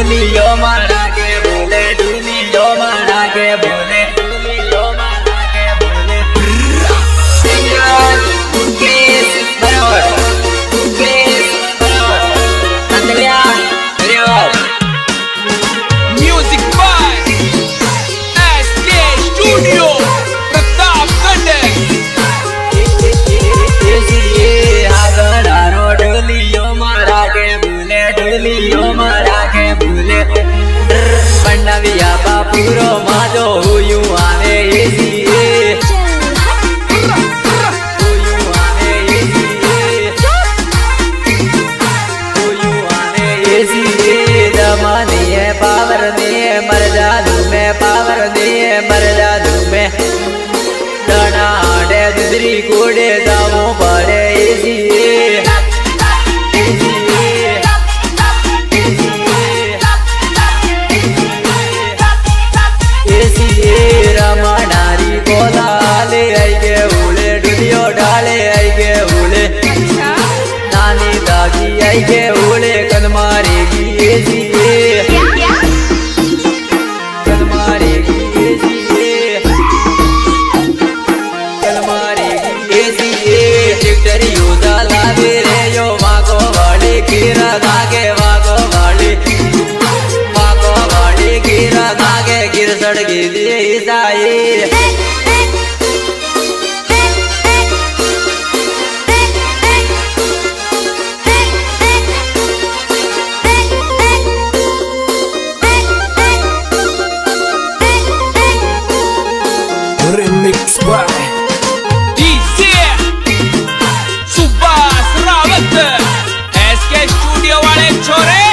डुलियो मारा के बोले डुलियो मारा के बोले डुलियो मारा के बोले सिंगर प्लीज बराबर प्लीज बराबर अंदरिया बराबर music by SK studio Pratapgarh ये आगरारो डुलियो मारा के बोले डुलियो मारा के बोले पंडविया बापूरो माजो हुयू आवे एसीए हुयू आवे एसीए जमानी है पावर नहीं है मर जादू में पावर नहीं है मर जादू में डना आड़े दूसरी कोड़े दामों पड़े एसीए रमणारी बोला ले आई के उड़े डुलियो डाले आई के उड़े नानी दादी आई के उड़े कल मारेगी एसीए कल मारेगी एसीए कल मारेगी एसीए टिकटरी यूजा लावे रे यो वागो वाले गिरा धागे वागो वाले गिरा धागे गिर सड़गी दिए ईसाई Remix by DJ Subhash Rawat SK studio वाले छोरे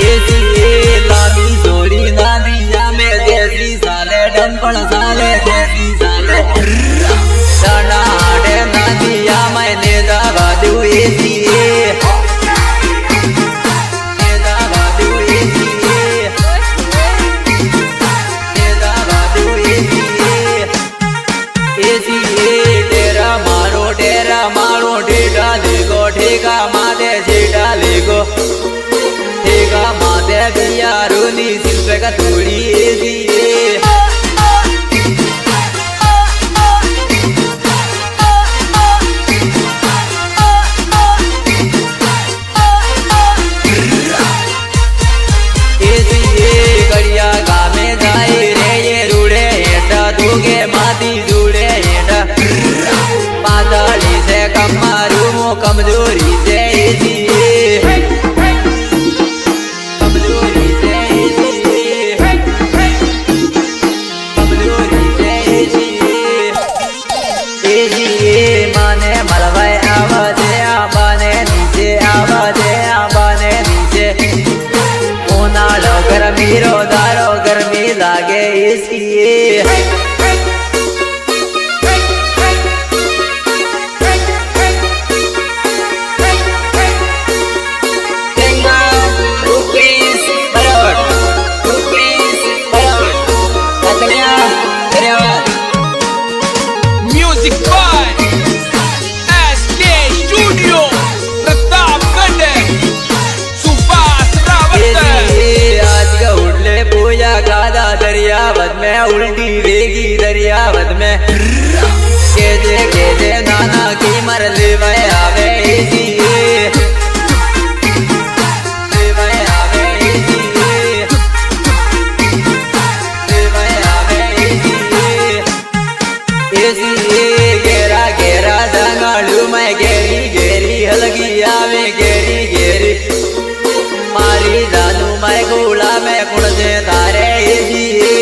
एसीए लामी जोड़ी नादिया में देसी साले डंपण साले देसी साले डना आड़े नादिया में नेदा बादू एसीए नेदा बादू एसीए नेदा बादू एसीए तेरा मारो ठेका लेगो ठेका मादे छेड़ा लेगो ठेका मादे बिया रोनी सिर्फ का थोड़ी एसीए कड़िया गामे जाए रे ये रूड़े हेटा दोगे माती जूड़े हेटा पाताली से कम मारू मो कमजोरी से एसीए कमजोरी से एसीए कमजोरी से एसीए माने मलवाए आवाजे आबाने नीचे गर्मीरो दारो गर्मी लागे इसलिए music by SK studio Pratapgarh Subhash Rawat पूजा गादा दरियावत में उल्टी वेगी दरियावत में केजे नाना की मर ले आवे एसीए गेरा गेरा दंगालू में गेरी हलगी आवे गेरी मारी जानू मैं गोला में कुण से तारे एसीए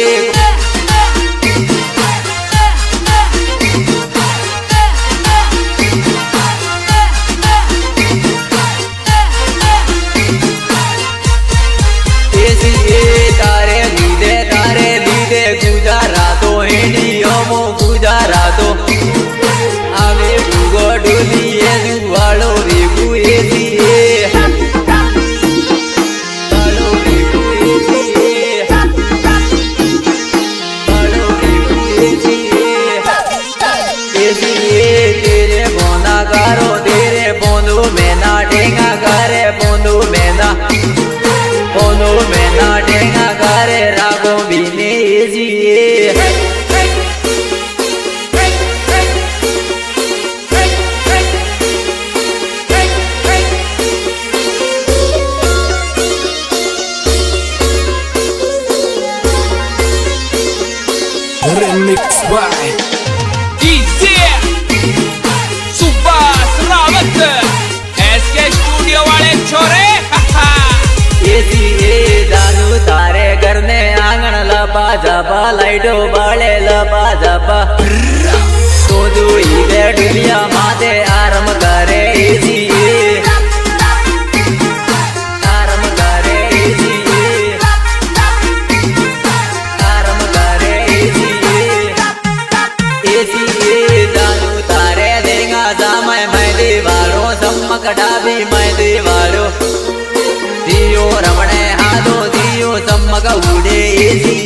तारे लीदे गुजारा तो हेडियो मो गुजारा तो आवे भूगो डोलिए दुआलो रेगु एसीए तेरे बोना गारो तेरे बोंदू में ना टेंगा करे बोंदू में ना लपा जपा लाइटो बाले लपा जपा तो दूरी दुनिया माते आराम करे एसी आराम करे एसी आराम करे एसी जानू तारे देगा जामे मैं दीवारो सम्मकड़ा भी मैं दीवारो दियो रमणे हाथो दियो सम्मक उड़े एसी